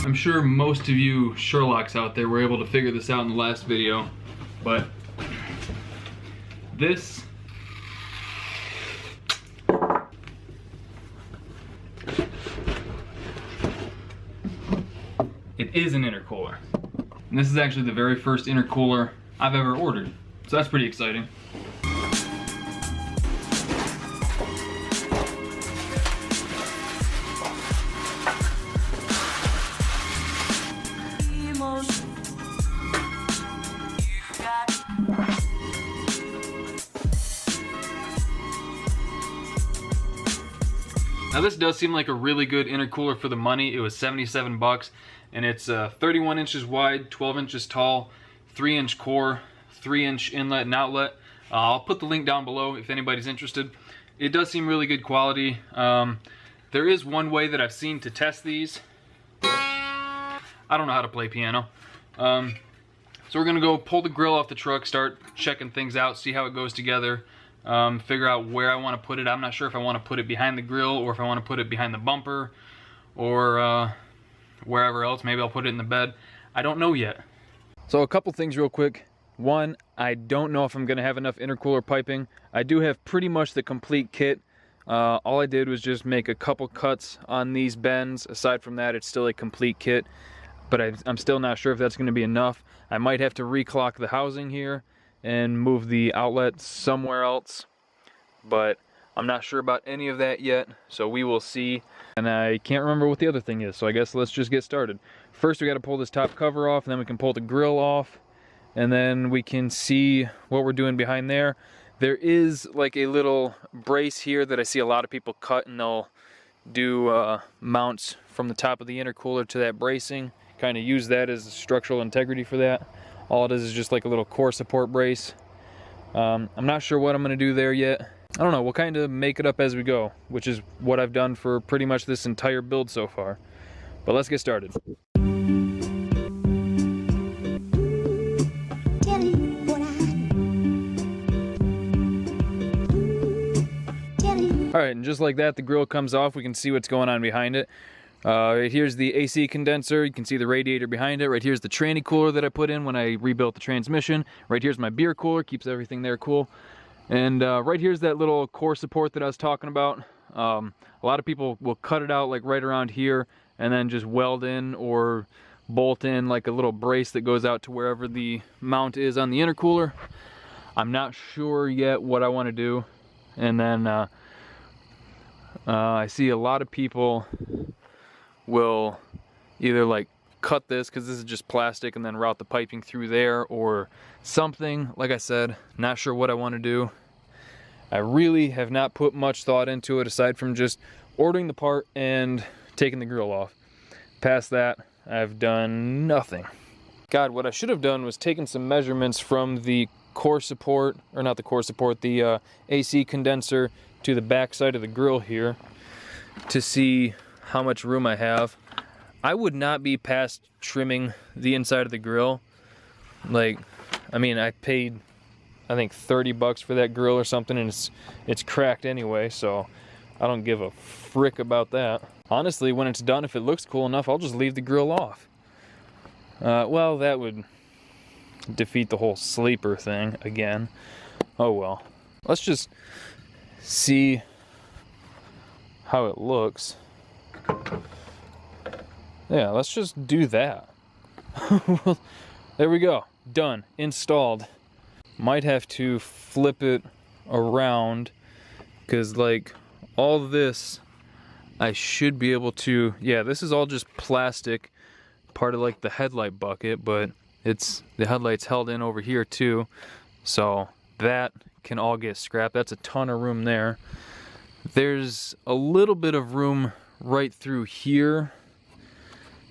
I'm sure most of you Sherlocks out there were able to figure this out in the last video, but this it is an intercooler. And this is actually the very first intercooler I've ever ordered. So that's pretty exciting. Now this does seem like a really good intercooler for the money. It was 77 bucks and it's 31 inches wide, 12 inches tall, 3-inch core, 3-inch inlet and outlet. I'll put the link down below if anybody's interested. It does seem really good quality. There is one way that I've seen to test these. I don't know how to play piano. So we're gonna go pull the grill off the truck, start checking things out, see how it goes together. Figure out where I want to put it. I'm not sure if I want to put it behind the grill or if I want to put it behind the bumper or wherever else. Maybe I'll put it in the bed. I don't know yet. So a couple things real quick. One, I don't know if I'm going to have enough intercooler piping. I do have pretty much the complete kit. All I did was just make a couple cuts on these bends. Aside from that, it's still a complete kit. But I'm still not sure if that's going to be enough. I might have to reclock the housing here and move the outlet somewhere else, but I'm not sure about any of that yet, so we will see. And I can't remember what the other thing is, so I guess let's just get started. First we got to pull this top cover off, and then we can pull the grill off, and then we can see what we're doing behind there. There is like a little brace here that I see a lot of people cut, and they'll do mounts from the top of the intercooler to that bracing, kind of use that as structural integrity for that. All it is just like a little core support brace. I'm not sure what I'm going to do there yet. I don't know, we'll kind of make it up as we go, which is what I've done for pretty much this entire build so far. But let's get started. Alright, and just like that, the grill comes off. We can see what's going on behind it. Right here's the AC condenser. You can see the radiator behind it. Right here's the tranny cooler that I put in when I rebuilt the transmission. Right here's my beer cooler, keeps everything there cool. And right here's that little core support that I was talking about. A lot of people will cut it out like right around here and then just weld in or bolt in like a little brace that goes out to wherever the mount is on the intercooler. I'm not sure yet what I want to do. And then I see a lot of people will either like cut this because this is just plastic and then route the piping through there or something. Like I said, not sure what I want to do. I really have not put much thought into it aside from just ordering the part and taking the grill off. Past that, I've done nothing. God, what I should have done was taken some measurements from the core support, or not the core support, the AC condenser to the back side of the grill here to see how much room I have. I would not be past trimming the inside of the grill. Like, I mean, I paid, I think 30 bucks for that grill or something, and it's cracked anyway, so I don't give a frick about that. Honestly, when it's done, if it looks cool enough, I'll just leave the grill off. Well, that would defeat the whole sleeper thing again. Oh well. Let's just see how it looks. Yeah, let's just do that. There we go. Done. Installed. Might have to flip it around because like all this I should be able to, yeah, this is all just plastic, part of like the headlight bucket, but it's the headlight's held in over here too, so that can all get scrapped. That's a ton of room there. There's a little bit of room right through here.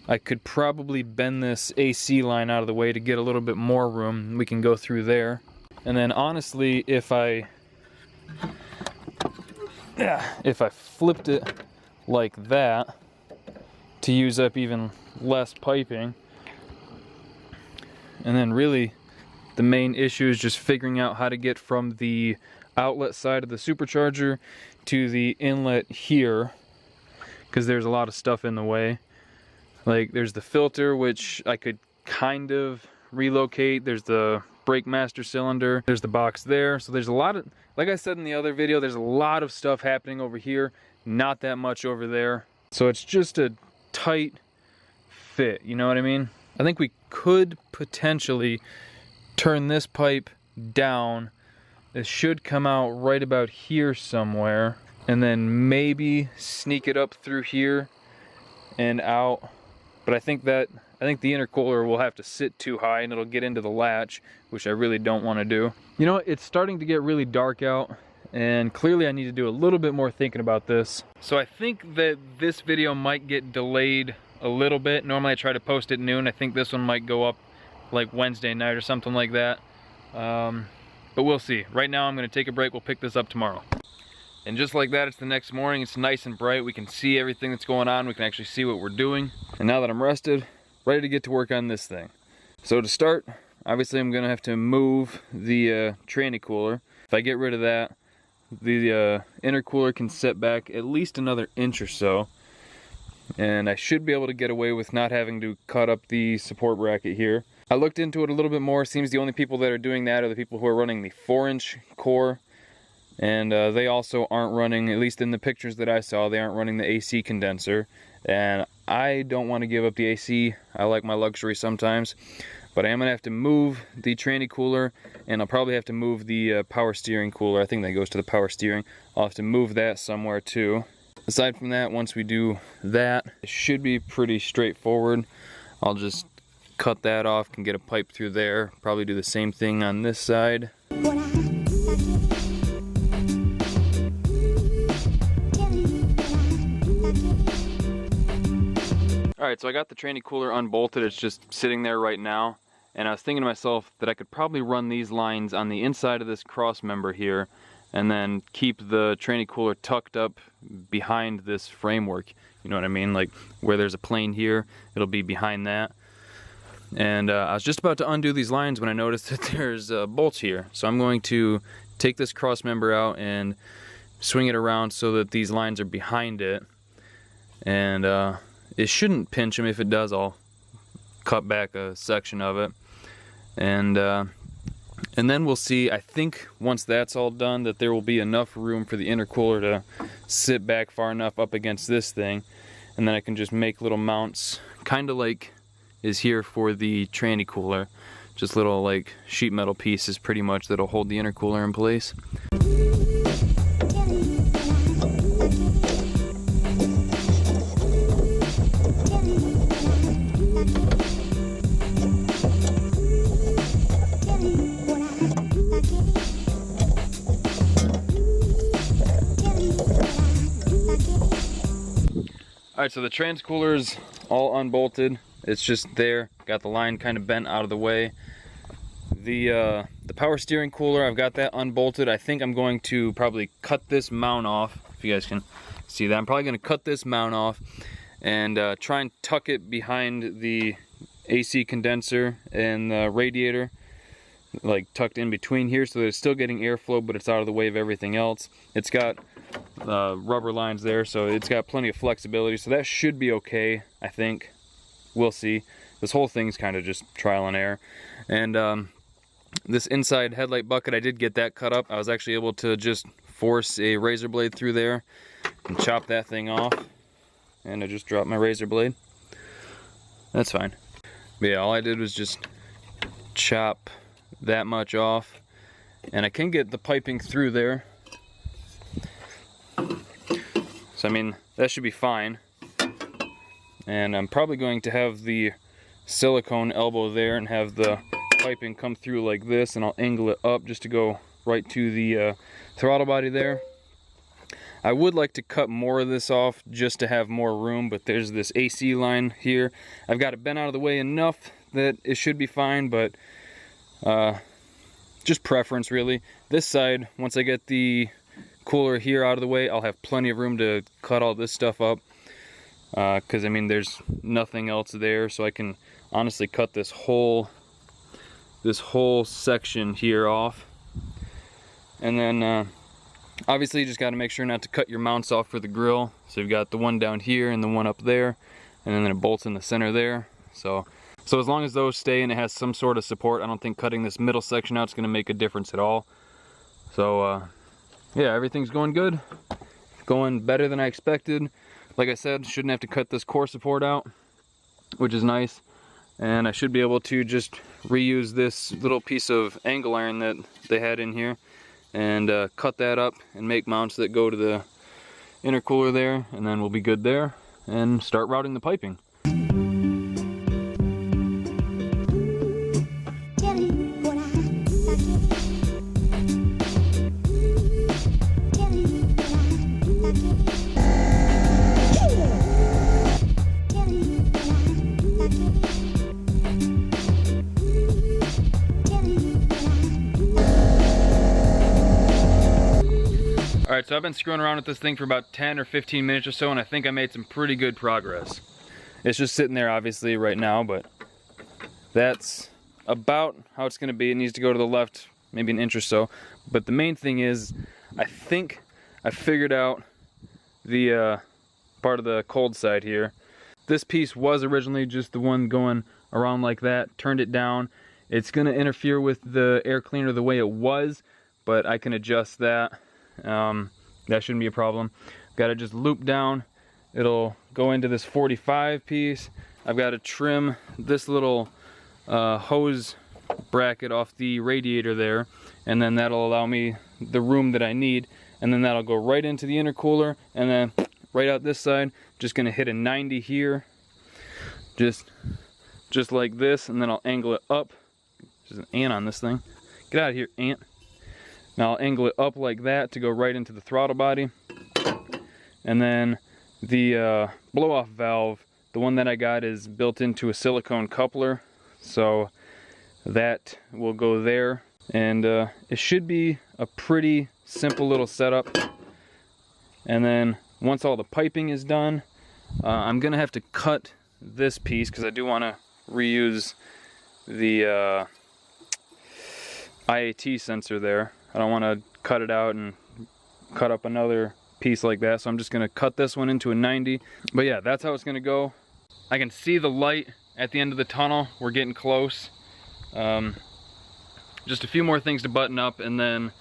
I could probably bend this AC line out of the way to get a little bit more room. We can go through there. And then honestly, if I flipped it like that to use up even less piping, and then really the main issue is just figuring out how to get from the outlet side of the supercharger to the inlet here, because there's a lot of stuff in the way. Like there's the filter, which I could kind of relocate. There's the brake master cylinder. There's the box there. So there's a lot of, like I said in the other video, there's a lot of stuff happening over here, not that much over there. So it's just a tight fit, you know what I mean? I think we could potentially turn this pipe down. It should come out right about here somewhere, and then maybe sneak it up through here and out. But I think the intercooler will have to sit too high and it'll get into the latch, which I really don't want to do. You know, it's starting to get really dark out, and clearly I need to do a little bit more thinking about this. So I think that this video might get delayed a little bit. Normally I try to post at noon. I think this one might go up like Wednesday night or something like that. But we'll see. Right now I'm going to take a break. We'll pick this up tomorrow. And just like that, it's the next morning. It's nice and bright. We can see everything that's going on. We can actually see what we're doing. And now that I'm rested, ready to get to work on this thing. So to start, obviously I'm gonna have to move the tranny cooler. If I get rid of that, the intercooler can sit back at least another inch or so. And I should be able to get away with not having to cut up the support bracket here. I looked into it a little bit more. Seems the only people that are doing that are the people who are running the 4-inch core. And they also aren't running, at least in the pictures that I saw, they aren't running the AC condenser. And I don't want to give up the AC. I like my luxury sometimes. But I am going to have to move the tranny cooler, and I'll probably have to move the power steering cooler. I think that goes to the power steering. I'll have to move that somewhere too. Aside from that, once we do that, it should be pretty straightforward. I'll just cut that off, can get a pipe through there. Probably do the same thing on this side. Alright, so I got the tranny cooler unbolted. It's just sitting there right now. And I was thinking to myself that I could probably run these lines on the inside of this cross member here, and then keep the tranny cooler tucked up behind this framework. You know what I mean? Like where there's a plane here, it'll be behind that. And I was just about to undo these lines when I noticed that there's bolts here. So I'm going to take this cross member out and swing it around so that these lines are behind it. And it shouldn't pinch them. If it does, I'll cut back a section of it. And then we'll see. I think once that's all done that there will be enough room for the intercooler to sit back far enough up against this thing, and then I can just make little mounts, kind of like is here for the tranny cooler, just little like sheet metal pieces pretty much that'll hold the intercooler in place. Alright, so the trans cooler is all unbolted. It's just there. Got the line kind of bent out of the way. The power steering cooler, I've got that unbolted. I think I'm going to probably cut this mount off. If you guys can see that, I'm probably going to cut this mount off and try and tuck it behind the AC condenser and the radiator, like tucked in between here, so that it's still getting airflow, but it's out of the way of everything else. It's got rubber lines there, so it's got plenty of flexibility, so that should be okay, I think. We'll see. This whole thing's kind of just trial and error. And this inside headlight bucket, I did get that cut up. I was actually able to just force a razor blade through there and chop that thing off. And I just dropped my razor blade. That's fine. But yeah, all I did was just chop that much off, and I can get the piping through there. So I mean, that should be fine. And I'm probably going to have the silicone elbow there and have the piping come through like this, and I'll angle it up just to go right to the throttle body there. I would like to cut more of this off just to have more room, but there's this AC line here. I've got it bent out of the way enough that it should be fine, but just preference really. This side, once I get the cooler here out of the way, I'll have plenty of room to cut all this stuff up, because I mean there's nothing else there, so I can honestly cut this whole section here off. And then obviously you just got to make sure not to cut your mounts off for the grill. So you've got the one down here and the one up there. and then it bolts in the center there. So as long as those stay and it has some sort of support, I don't think cutting this middle section out is going to make a difference at all. So yeah, everything's going good, going better than I expected. Like I said, shouldn't have to cut this core support out, which is nice. And I should be able to just reuse this little piece of angle iron that they had in here and cut that up and make mounts that go to the intercooler there, and then we'll be good there and start routing the piping. Alright, so I've been screwing around with this thing for about 10 or 15 minutes or so, and I think I made some pretty good progress. It's just sitting there obviously right now, but that's about how it's going to be. It needs to go to the left maybe an inch or so. But the main thing is, I think I figured out the part of the cold side here. This piece was originally just the one going around like that, turned it down. It's going to interfere with the air cleaner the way it was, but I can adjust that. That shouldn't be a problem. Got to just loop down. It'll go into this 45 piece. I've got to trim this little hose bracket off the radiator there, and then that'll allow me the room that I need, and then that'll go right into the intercooler, and then right out this side, just gonna hit a 90 here, just like this, and then I'll angle it up. There's an ant on this thing. Get out of here, ant. Now I'll angle it up like that to go right into the throttle body. And then the blow-off valve, the one that I got is built into a silicone coupler, so that will go there. And it should be a pretty simple little setup. And then once all the piping is done, I'm gonna have to cut this piece because I do want to reuse the IAT sensor there. I don't want to cut it out and cut up another piece like that, so I'm just going to cut this one into a 90. But yeah, that's how it's going to go. I can see the light at the end of the tunnel. We're getting close. Just a few more things to button up, and then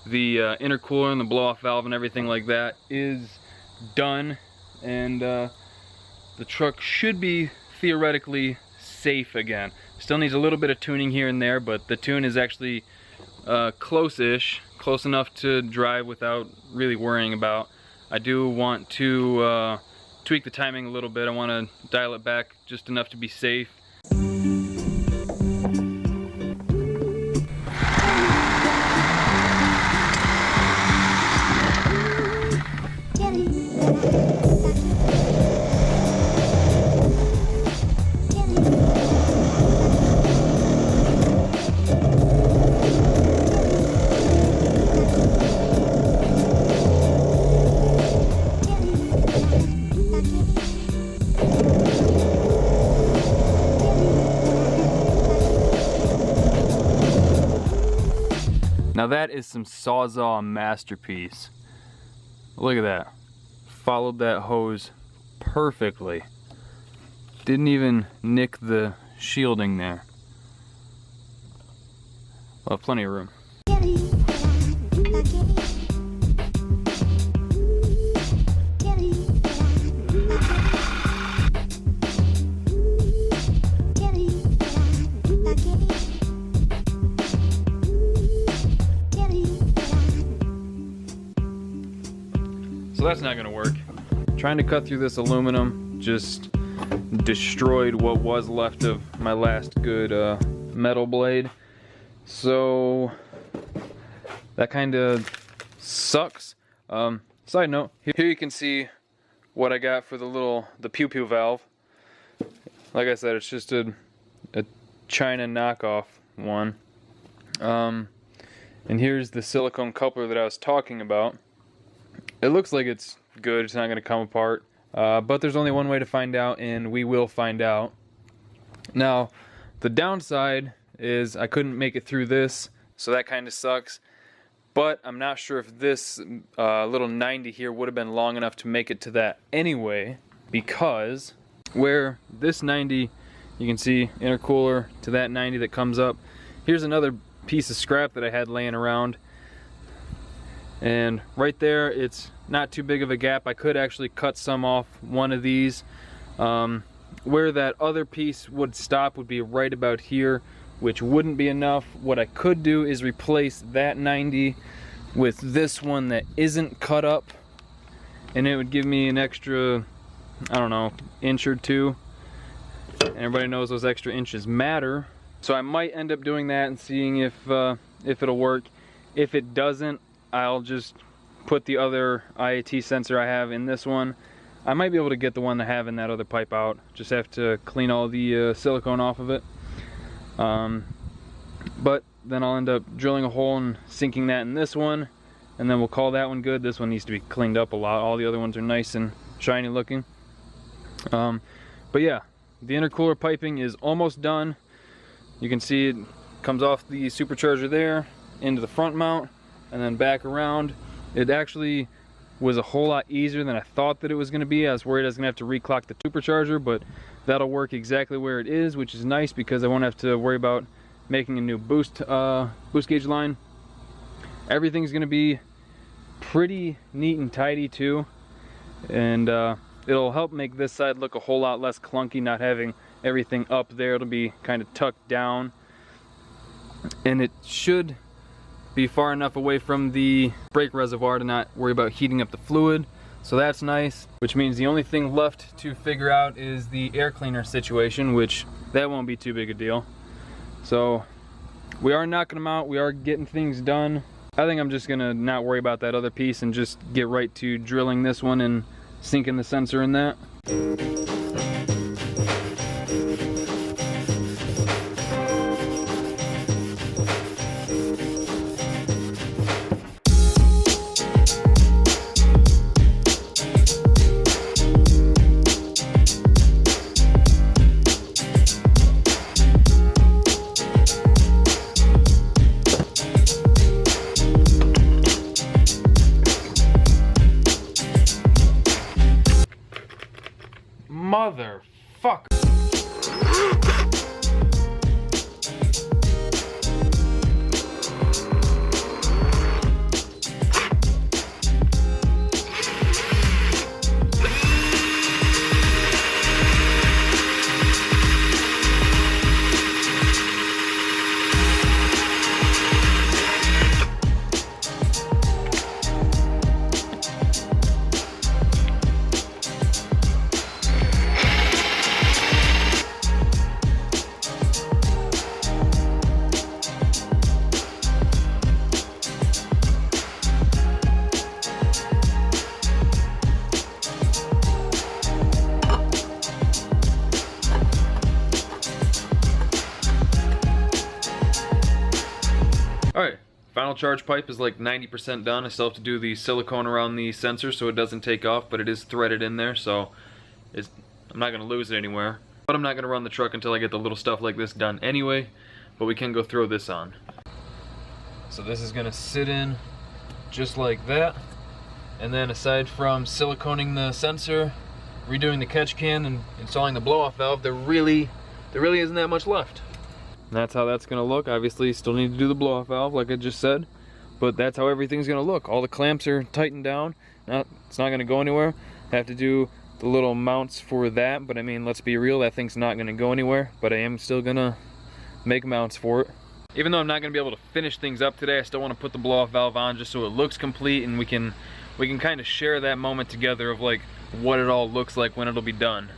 the intercooler and the blow-off valve and everything like that is done, and the truck should be theoretically safe again. Still needs a little bit of tuning here and there, but the tune is actually close-ish, close enough to drive without really worrying about. I do want to tweak the timing a little bit. I want to dial it back just enough to be safe. Now that is some Sawzall masterpiece. Look at that. Followed that hose perfectly. Didn't even nick the shielding there. Well, plenty of room. So that's not gonna work. Trying to cut through this aluminum just destroyed what was left of my last good metal blade. So that kind of sucks. Side note, here you can see what I got for the pew-pew valve. Like I said, it's just a China knockoff one. And here's the silicone coupler that I was talking about. It looks like it's good, it's not going to come apart, but there's only one way to find out, and we will find out. Now, the downside is I couldn't make it through this, so that kind of sucks, but I'm not sure if this little 90 here would have been long enough to make it to that anyway, because where this 90, you can see intercooler to that 90 that comes up. Here's another piece of scrap that I had laying around, and right there it's not too big of a gap. I could actually cut some off one of these. Where that other piece would stop would be right about here, which wouldn't be enough. What I could do is replace that 90 with this one that isn't cut up, and it would give me an extra, I don't know, inch or two. And everybody knows those extra inches matter. So I might end up doing that and seeing if it'll work. If it doesn't, I'll just put the other IAT sensor I have in this one. I might be able to get the one I have in that other pipe out. Just have to clean all the silicone off of it. But then I'll end up drilling a hole and sinking that in this one, and then we'll call that one good. This one needs to be cleaned up a lot. All the other ones are nice and shiny looking. But yeah, the intercooler piping is almost done. You can see it comes off the supercharger there into the front mount and then back around. It actually was a whole lot easier than I thought that it was going to be. I was worried I was going to have to reclock the supercharger, but that'll work exactly where it is, which is nice because I won't have to worry about making a new boost gauge line. Everything's going to be pretty neat and tidy too, and it'll help make this side look a whole lot less clunky, not having everything up there. It'll be kind of tucked down, and it should be far enough away from the brake reservoir to not worry about heating up the fluid. So that's nice, which means the only thing left to figure out is the air cleaner situation, which that won't be too big a deal. So we are knocking them out, we are getting things done. I think I'm just gonna not worry about that other piece and just get right to drilling this one and sinking the sensor in that. Motherfucker. Alright, final charge pipe is like 90% done. I still have to do the silicone around the sensor so it doesn't take off, but it is threaded in there, so I'm not going to lose it anywhere. But I'm not going to run the truck until I get the little stuff like this done anyway, but we can go throw this on. So this is going to sit in just like that, and then aside from siliconing the sensor, redoing the catch can, and installing the blow-off valve, there really isn't that much left. And that's how that's gonna look. Obviously still need to do the blow-off valve like I just said, but that's how everything's gonna look. All the clamps are tightened down. Now it's not gonna go anywhere. I have to do the little mounts for that, but I mean, let's be real, that thing's not gonna go anywhere, but I am still gonna make mounts for it. Even though I'm not gonna be able to finish things up today, I still wanna put the blow-off valve on just so it looks complete, and we can kind of share that moment together of like what it all looks like when it'll be done.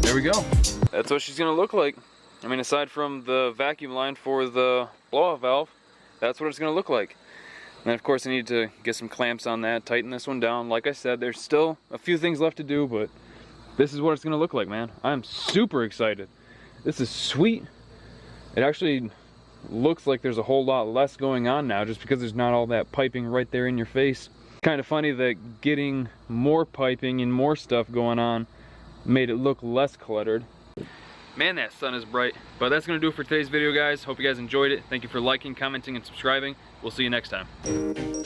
There we go. That's what she's gonna look like. I mean, aside from the vacuum line for the blow-off valve, that's what it's gonna look like. And then of course I need to get some clamps on that, tighten this one down. Like I said, there's still a few things left to do, but this is what it's gonna look like, man. I'm super excited. This is sweet. It actually looks like there's a whole lot less going on now just because there's not all that piping right there in your face. Kind of funny that getting more piping and more stuff going on made it look less cluttered. Man, that sun is bright. But that's going to do it for today's video, guys. Hope you guys enjoyed it. Thank you for liking, commenting, and subscribing. We'll see you next time.